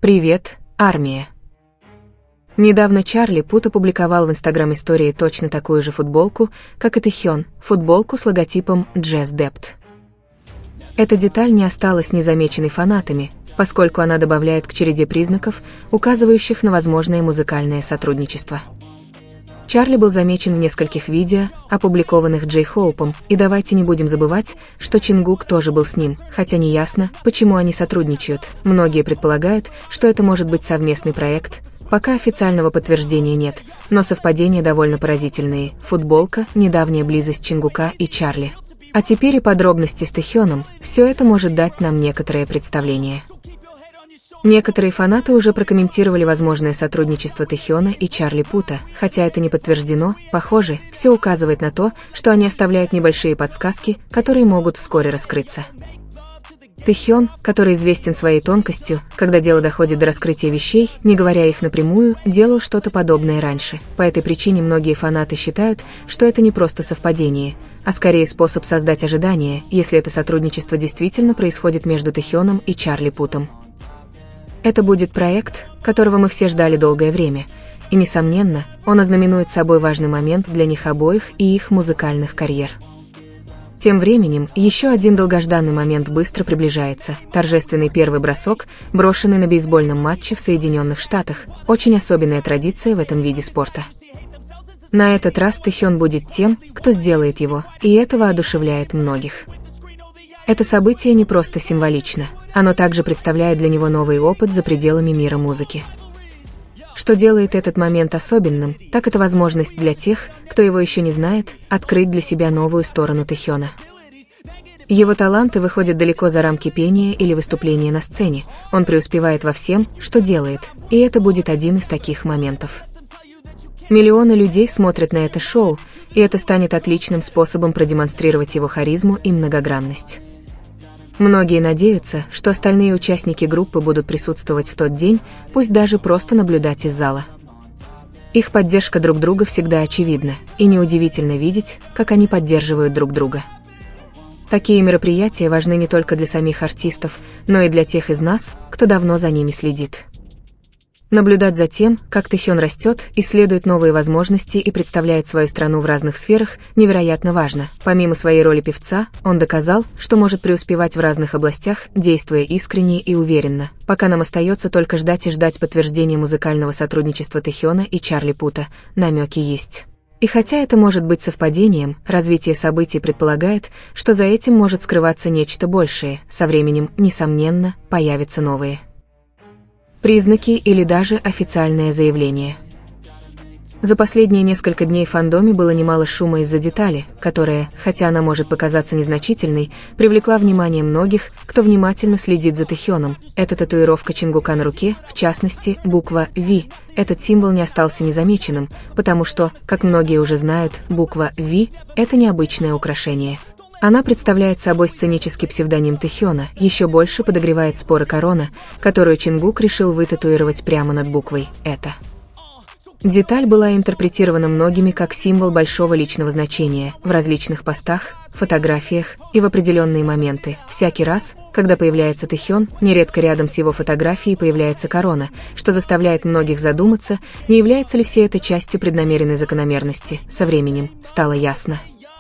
Привет, армия. Недавно Чарли Пут опубликовал в Instagram-истории точно такую же футболку, как и Тэхён, футболку с логотипом Just Dept. Эта деталь не осталась незамеченной фанатами, поскольку она добавляет к череде признаков, указывающих на возможное музыкальное сотрудничество. Чарли был замечен в нескольких видео, опубликованных Джей Хоупом, и давайте не будем забывать, что Чингук тоже был с ним, хотя не ясно, почему они сотрудничают. Многие предполагают, что это может быть совместный проект, пока официального подтверждения нет, но совпадения довольно поразительные. Футболка, недавняя близость Чингука и Чарли. А теперь и подробности с Тэхёном, все это может дать нам некоторое представление. Некоторые фанаты уже прокомментировали возможное сотрудничество Тэхёна и Чарли Пута, хотя это не подтверждено, похоже, все указывает на то, что они оставляют небольшие подсказки, которые могут вскоре раскрыться. Тэхён, который известен своей тонкостью, когда дело доходит до раскрытия вещей, не говоря их напрямую, делал что-то подобное раньше. По этой причине многие фанаты считают, что это не просто совпадение, а скорее способ создать ожидания, если это сотрудничество действительно происходит между Тэхёном и Чарли Путом. Это будет проект, которого мы все ждали долгое время, и, несомненно, он ознаменует собой важный момент для них обоих и их музыкальных карьер. Тем временем, еще один долгожданный момент быстро приближается – торжественный первый бросок, брошенный на бейсбольном матче в Соединенных Штатах, очень особенная традиция в этом виде спорта. На этот раз Тэхён будет тем, кто сделает его, и это воодушевляет многих. Это событие не просто символично, оно также представляет для него новый опыт за пределами мира музыки. Что делает этот момент особенным, так это возможность для тех, кто его еще не знает, открыть для себя новую сторону Тэхёна. Его таланты выходят далеко за рамки пения или выступления на сцене, он преуспевает во всем, что делает, и это будет один из таких моментов. Миллионы людей смотрят на это шоу, и это станет отличным способом продемонстрировать его харизму и многогранность. Многие надеются, что остальные участники группы будут присутствовать в тот день, пусть даже просто наблюдать из зала. Их поддержка друг друга всегда очевидна, и неудивительно видеть, как они поддерживают друг друга. Такие мероприятия важны не только для самих артистов, но и для тех из нас, кто давно за ними следит. Наблюдать за тем, как Тэхён растет, исследует новые возможности и представляет свою страну в разных сферах, невероятно важно. Помимо своей роли певца, он доказал, что может преуспевать в разных областях, действуя искренне и уверенно. Пока нам остается только ждать и ждать подтверждения музыкального сотрудничества Тэхёна и Чарли Пута, намеки есть. И хотя это может быть совпадением, развитие событий предполагает, что за этим может скрываться нечто большее, со временем, несомненно, появятся новые признаки или даже официальное заявление. За последние несколько дней в фандоме было немало шума из-за детали, которая, хотя она может показаться незначительной, привлекла внимание многих, кто внимательно следит за Тэхёном. Это татуировка Чингука на руке, в частности, буква V. Этот символ не остался незамеченным, потому что, как многие уже знают, буква V – это необычное украшение. Она представляет собой сценический псевдоним Тэхёна, еще больше подогревает споры корона, которую Чингук решил вытатуировать прямо над буквой «это». Деталь была интерпретирована многими как символ большого личного значения в различных постах, фотографиях и в определенные моменты. Всякий раз, когда появляется Тэхён, нередко рядом с его фотографией появляется корона, что заставляет многих задуматься, не является ли все это частью преднамеренной закономерности. Со временем стало ясно,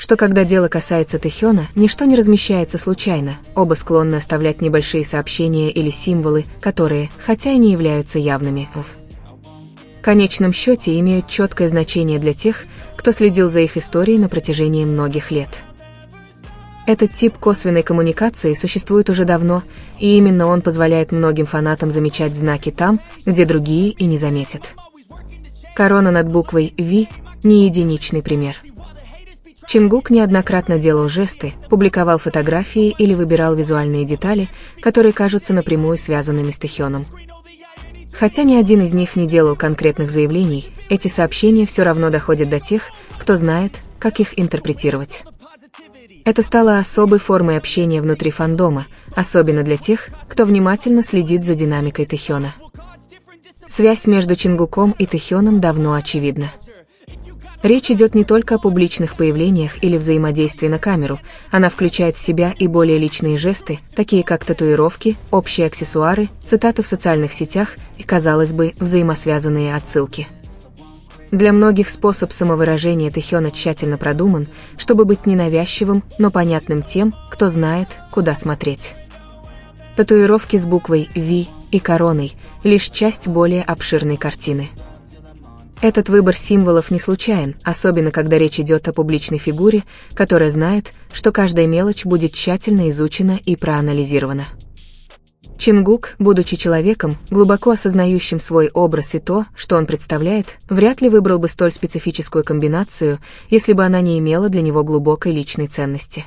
что когда дело касается Тэхёна, ничто не размещается случайно, оба склонны оставлять небольшие сообщения или символы, которые, хотя и не являются явными, в конечном счете имеют четкое значение для тех, кто следил за их историей на протяжении многих лет. Этот тип косвенной коммуникации существует уже давно, и именно он позволяет многим фанатам замечать знаки там, где другие и не заметят. Корона над буквой V – не единичный пример. Чингук неоднократно делал жесты, публиковал фотографии или выбирал визуальные детали, которые кажутся напрямую связанными с Тэхёном. Хотя ни один из них не делал конкретных заявлений, эти сообщения все равно доходят до тех, кто знает, как их интерпретировать. Это стало особой формой общения внутри фандома, особенно для тех, кто внимательно следит за динамикой Тэхёна. Связь между Чингуком и Тэхёном давно очевидна. Речь идет не только о публичных появлениях или взаимодействии на камеру, она включает в себя и более личные жесты, такие как татуировки, общие аксессуары, цитаты в социальных сетях и, казалось бы, взаимосвязанные отсылки. Для многих способ самовыражения Тэхёна тщательно продуман, чтобы быть ненавязчивым, но понятным тем, кто знает, куда смотреть. Татуировки с буквой V и короной – лишь часть более обширной картины. Этот выбор символов не случайен, особенно когда речь идет о публичной фигуре, которая знает, что каждая мелочь будет тщательно изучена и проанализирована. Чингук, будучи человеком, глубоко осознающим свой образ и то, что он представляет, вряд ли выбрал бы столь специфическую комбинацию, если бы она не имела для него глубокой личной ценности.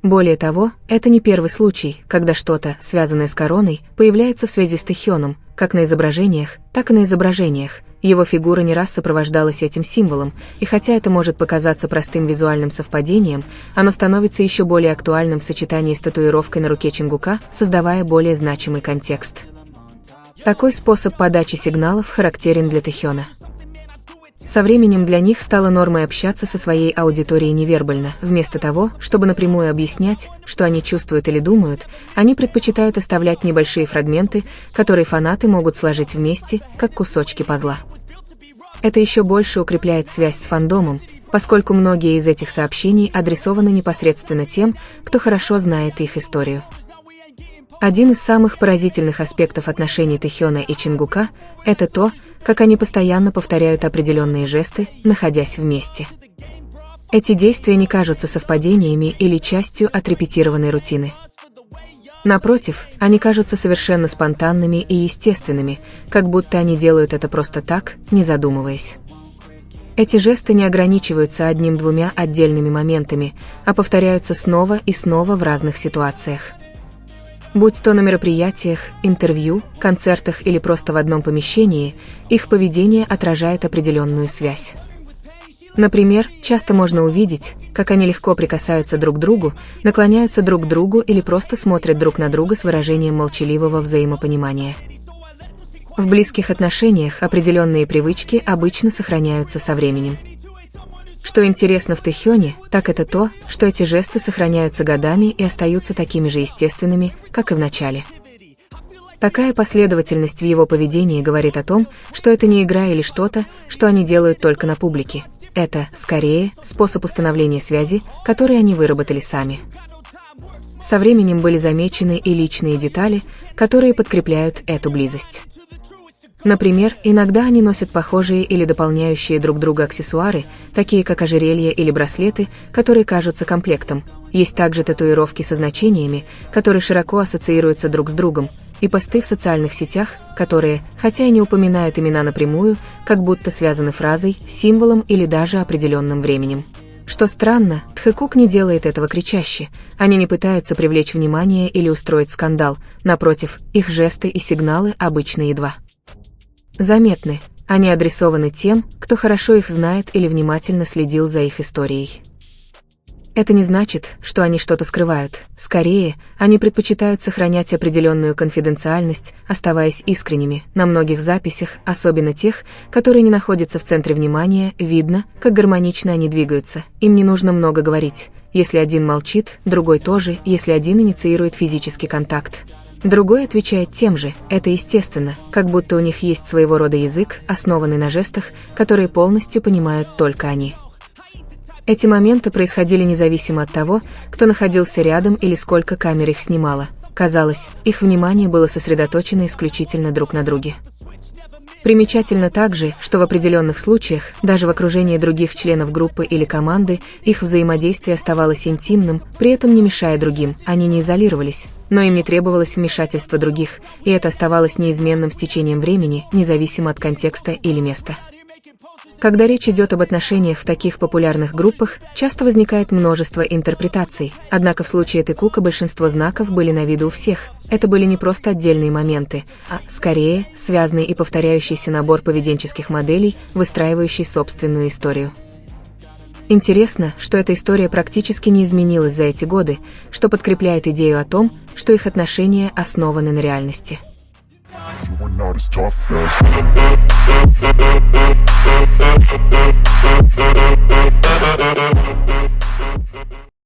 Более того, это не первый случай, когда что-то, связанное с короной, появляется в связи с Тэхёном, как на изображениях, так и на изображениях. Его фигура не раз сопровождалась этим символом, и хотя это может показаться простым визуальным совпадением, оно становится еще более актуальным в сочетании с татуировкой на руке Чингука, создавая более значимый контекст. Такой способ подачи сигналов характерен для Тэхёна. Со временем для них стало нормой общаться со своей аудиторией невербально. Вместо того, чтобы напрямую объяснять, что они чувствуют или думают, они предпочитают оставлять небольшие фрагменты, которые фанаты могут сложить вместе, как кусочки пазла. Это еще больше укрепляет связь с фандомом, поскольку многие из этих сообщений адресованы непосредственно тем, кто хорошо знает их историю. Один из самых поразительных аспектов отношений Тэхёна и Чингука – это то, как они постоянно повторяют определенные жесты, находясь вместе. Эти действия не кажутся совпадениями или частью отрепетированной рутины. Напротив, они кажутся совершенно спонтанными и естественными, как будто они делают это просто так, не задумываясь. Эти жесты не ограничиваются одним-двумя отдельными моментами, а повторяются снова и снова в разных ситуациях. Будь то на мероприятиях, интервью, концертах или просто в одном помещении, их поведение отражает определенную связь. Например, часто можно увидеть, как они легко прикасаются друг к другу, наклоняются друг к другу или просто смотрят друг на друга с выражением молчаливого взаимопонимания. В близких отношениях определенные привычки обычно сохраняются со временем. Что интересно в Тэхёне, так это то, что эти жесты сохраняются годами и остаются такими же естественными, как и в начале. Такая последовательность в его поведении говорит о том, что это не игра или что-то, что они делают только на публике. Это, скорее, способ установления связи, который они выработали сами. Со временем были замечены и личные детали, которые подкрепляют эту близость. Например, иногда они носят похожие или дополняющие друг друга аксессуары, такие как ожерелья или браслеты, которые кажутся комплектом. Есть также татуировки со значениями, которые широко ассоциируются друг с другом, и посты в социальных сетях, которые, хотя и не упоминают имена напрямую, как будто связаны фразой, символом или даже определенным временем. Что странно, Тхэкук не делает этого кричаще, они не пытаются привлечь внимание или устроить скандал, напротив, их жесты и сигналы обычно едва заметны, они адресованы тем, кто хорошо их знает или внимательно следил за их историей. Это не значит, что они что-то скрывают, скорее, они предпочитают сохранять определенную конфиденциальность, оставаясь искренними. На многих записях, особенно тех, которые не находятся в центре внимания, видно, как гармонично они двигаются, им не нужно много говорить. Если один молчит, другой тоже, если один инициирует физический контакт. Другой отвечает тем же, это естественно, как будто у них есть своего рода язык, основанный на жестах, которые полностью понимают только они. Эти моменты происходили независимо от того, кто находился рядом или сколько камер их снимало. Казалось, их внимание было сосредоточено исключительно друг на друге. Примечательно также, что в определенных случаях, даже в окружении других членов группы или команды, их взаимодействие оставалось интимным, при этом не мешая другим, они не изолировались, но им не требовалось вмешательство других, и это оставалось неизменным с течением времени, независимо от контекста или места. Когда речь идет об отношениях в таких популярных группах, часто возникает множество интерпретаций, однако в случае Тхэкука большинство знаков были на виду у всех. Это были не просто отдельные моменты, а, скорее, связанный и повторяющийся набор поведенческих моделей, выстраивающий собственную историю. Интересно, что эта история практически не изменилась за эти годы, что подкрепляет идею о том, что их отношения основаны на реальности. not as tough as